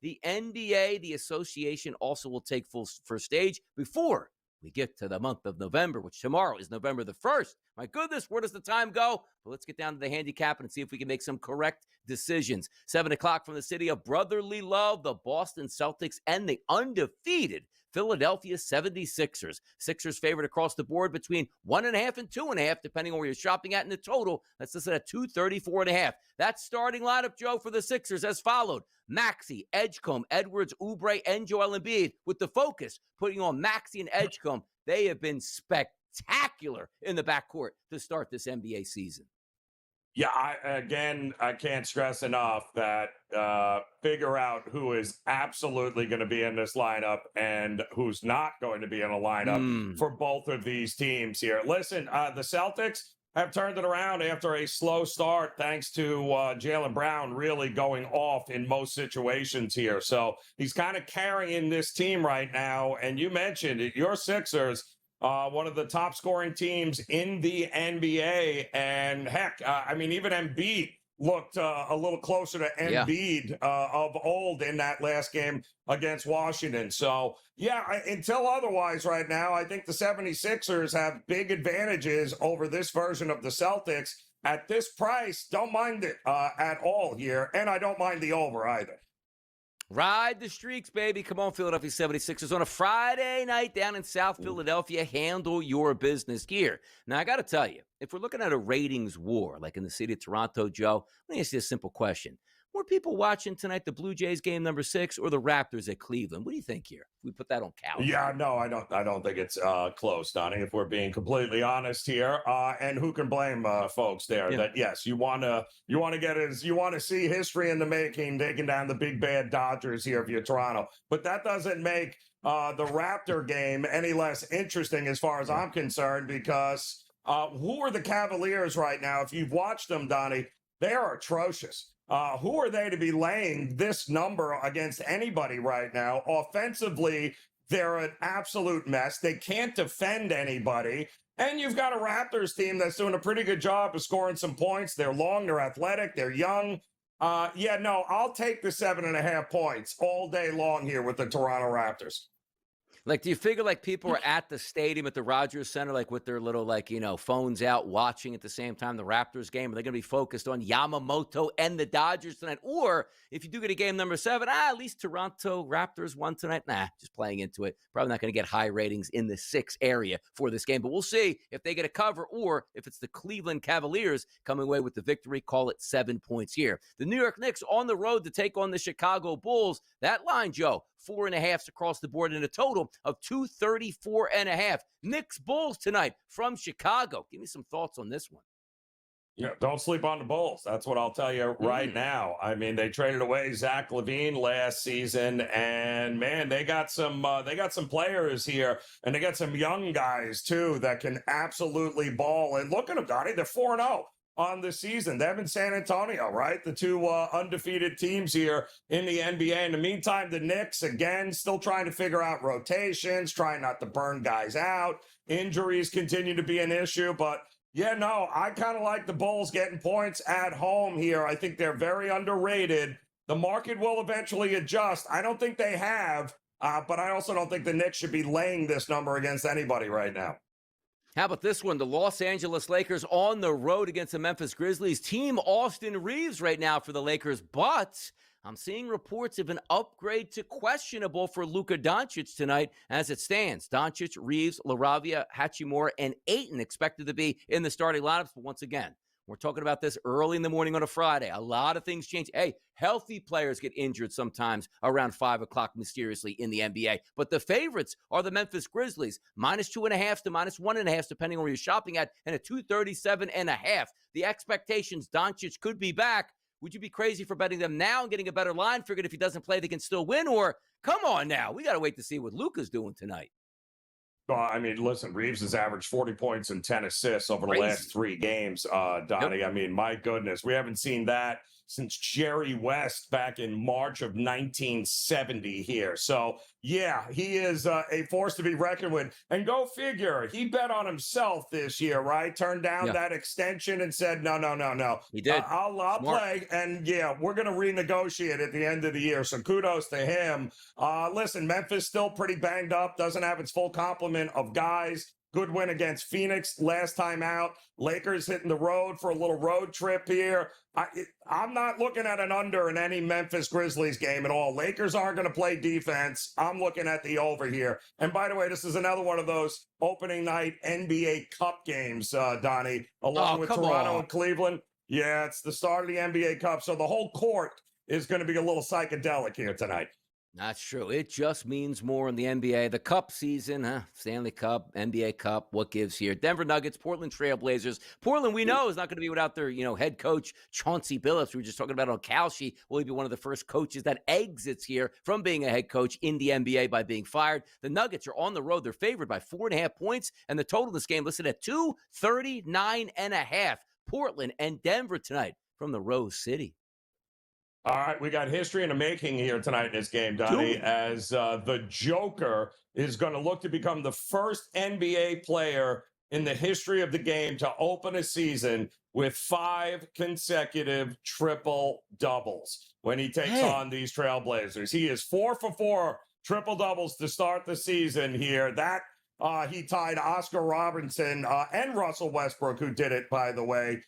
The NBA, the association, also will take first stage before we get to the month of November, which tomorrow is November the 1st. My goodness, where does the time go? But let's get down to the handicap and see if we can make some correct decisions. 7 o'clock from the city of brotherly love, the Boston Celtics and the undefeated Philadelphia 76ers. Sixers favored across the board between 1.5 and 2.5, depending on where you're shopping at in the total. That's listed at 234.5. That starting lineup, Joe, for the Sixers as followed. Maxey, Edgecombe, Edwards, Oubre, and Joel Embiid, with the focus putting on Maxey and Edgecombe. They have been spectacular in the backcourt to start this NBA season. Yeah, I can't stress enough that figure out who is absolutely going to be in this lineup and who's not going to be in a lineup for both of these teams here. Listen, the Celtics have turned it around after a slow start thanks to Jaylen Brown really going off in most situations here. So he's kind of carrying this team right now. And you mentioned it, your Sixers, one of the top scoring teams in the NBA. And heck, even Embiid looked a little closer to Embiid of old in that last game against Washington. So, until otherwise right now, I think the 76ers have big advantages over this version of the Celtics. At this price, don't mind it at all here. And I don't mind the over either. Ride the streaks, baby. Come on, Philadelphia 76ers. On a Friday night down in South Philadelphia, handle your business here. Now, I got to tell you, if we're looking at a ratings war, like in the city of Toronto, Joe, let me ask you a simple question. More people watching tonight the Blue Jays game number 6 or the Raptors at Cleveland? What do you think here? We put that on calendar. Yeah, no, I don't think it's close, Donnie, if we're being completely honest here. And who can blame folks there that, yes, you want to see history in the making, taking down the big bad Dodgers here if you're Toronto. But that doesn't make the Raptor game any less interesting as far as I'm concerned, because who are the Cavaliers right now? If you've watched them, Donnie, they are atrocious. Who are they to be laying this number against anybody right now? Offensively, they're an absolute mess. They can't defend anybody. And you've got a Raptors team that's doing a pretty good job of scoring some points. They're long, they're athletic, they're young. I'll take the 7.5 points all day long here with the Toronto Raptors. Like, do you figure like people are at the stadium at the Rogers Center, like with their little, phones out watching at the same time the Raptors game? Are they going to be focused on Yamamoto and the Dodgers tonight? Or if you do get a game number 7, at least Toronto Raptors won tonight. Nah, just playing into it. Probably not going to get high ratings in the 6 area for this game. But we'll see if they get a cover or if it's the Cleveland Cavaliers coming away with the victory. Call it 7 points here. The New York Knicks on the road to take on the Chicago Bulls. That line, Joe, 4.5s across the board in a total of 234.5. Knicks Bulls tonight from Chicago. Give me some thoughts on this one. Yeah, don't sleep on the Bulls. That's what I'll tell you right now. I mean, they traded away Zach LaVine last season, and man, they got some players here, and they got some young guys too that can absolutely ball. And look at them, Donnie. They're 4-0. On the season. Them in San Antonio, right? The two undefeated teams here in the NBA. In the meantime, the Knicks, again, still trying to figure out rotations, trying not to burn guys out. Injuries continue to be an issue, but I kind of like the Bulls getting points at home here. I think they're very underrated. The market will eventually adjust. I don't think they have, but I also don't think the Knicks should be laying this number against anybody right now. How about this one? The Los Angeles Lakers on the road against the Memphis Grizzlies. Team Austin Reeves right now for the Lakers, but I'm seeing reports of an upgrade to questionable for Luka Doncic tonight as it stands. Doncic, Reeves, LaRavia, Hachimura, and Ayton expected to be in the starting lineups, but once again, we're talking about this early in the morning on a Friday. A lot of things change. Hey, healthy players get injured sometimes around 5 o'clock mysteriously in the NBA. But the favorites are the Memphis Grizzlies, -2.5 to -1.5, depending on where you're shopping at, and a 237.5. The expectations, Doncic could be back. Would you be crazy for betting them now and getting a better line? Figured if he doesn't play, they can still win? Or come on now, we got to wait to see what Luka's doing tonight. Listen, Reeves has averaged 40 points and 10 assists over the last 3 games, Donnie. Yep. I mean, my goodness, we haven't seen that since Jerry West back in March of 1970 here. So, yeah, he is a force to be reckoned with. And go figure, he bet on himself this year, right? Turned down that extension and said, no. He did. I'll play. And, yeah, we're going to renegotiate at the end of the year. So kudos to him. Listen, Memphis still pretty banged up, doesn't have its full complement of guys. Good win against Phoenix last time out. Lakers hitting the road for a little road trip here. I'm not looking at an under in any Memphis Grizzlies game at all. Lakers aren't going to play defense. I'm looking at the over here. And by the way, this is another one of those opening night NBA Cup games, Donnie, along with Toronto and Cleveland. Yeah, it's the start of the NBA Cup. So the whole court is going to be a little psychedelic here tonight. That's true. It just means more in the NBA. The Cup season, Stanley Cup, NBA Cup, what gives here? Denver Nuggets, Portland Trailblazers. Portland, we know, is not going to be without their, head coach, Chauncey Billups. We were just talking about on Kalshi. Will he be one of the first coaches that exits here from being a head coach in the NBA by being fired? The Nuggets are on the road. They're favored by 4.5 points, and the total of this game listed at 239.5. Portland and Denver tonight from the Rose City. All right, we got history in the making here tonight in this game, Donnie, as the Joker is going to look to become the first NBA player in the history of the game to open a season with 5 consecutive triple doubles when he takes on these Trailblazers. He is 4 for 4 triple doubles to start the season here. That he tied Oscar Robertson and Russell Westbrook, who did it, by the way,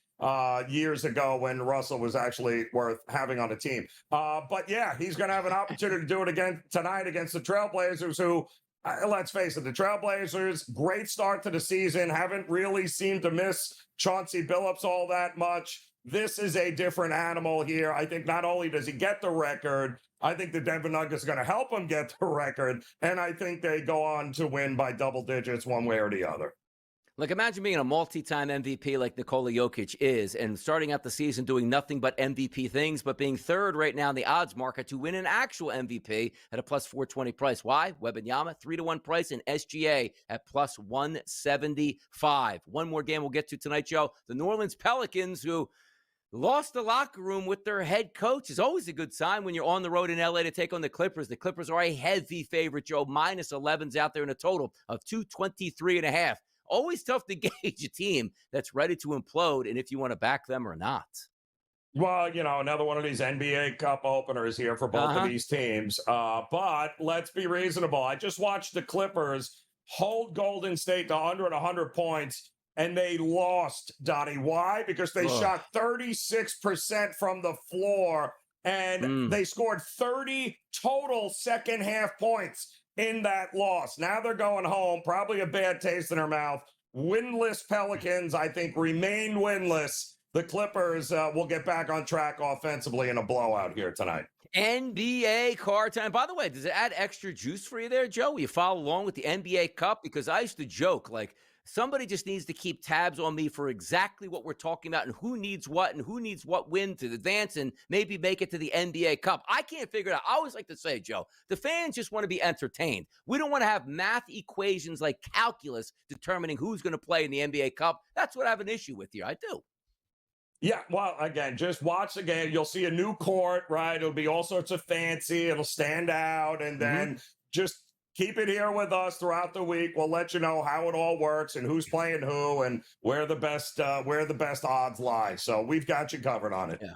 years ago when Russell was actually worth having on a team. But yeah, he's going to have an opportunity to do it again tonight against the Trailblazers, who, let's face it, the Trailblazers, great start to the season, haven't really seemed to miss Chauncey Billups all that much. This is a different animal here. I think not only does he get the record, I think the Denver Nuggets are going to help him get the record, and I think they go on to win by double digits one way or the other. Like, imagine being a multi-time MVP like Nikola Jokic is and starting out the season doing nothing but MVP things, but being third right now in the odds market to win an actual MVP at a plus 420 price. Why? Wembanyama, 3-1 price, and SGA at plus 175. One more game we'll get to tonight, Joe. The New Orleans Pelicans, who lost the locker room with their head coach, is always a good sign when you're on the road in LA to take on the Clippers. The Clippers are a heavy favorite, Joe. Minus 11's out there in a total of 223.5. Always tough to gauge a team that's ready to implode and if you want to back them or not. Well, another one of these NBA Cup openers here for both of these teams. But let's be reasonable. I just watched the Clippers hold Golden State to under 100 points, and they lost, Donnie. Why? Because they shot 36% from the floor, and they scored 30 total second half points in that loss. Now they're going home, probably a bad taste in their mouth. Winless Pelicans, I think, remain winless. The Clippers will get back on track offensively in a blowout here tonight. NBA car time. By the way, does it add extra juice for you there, Joe? Will you follow along with the NBA Cup? Because I used to joke, like, somebody just needs to keep tabs on me for exactly what we're talking about and who needs what win to advance and maybe make it to the NBA Cup. I can't figure it out. I always like to say, Joe, the fans just want to be entertained. We don't want to have math equations like calculus determining who's going to play in the NBA Cup. That's what I have an issue with here. I do. Yeah, well, again, just watch the game. You'll see a new court, right? It'll be all sorts of fancy. It'll stand out. And then just keep it here with us throughout the week. We'll let you know how it all works and who's playing who and where the best odds lie. So we've got you covered on it. Yeah.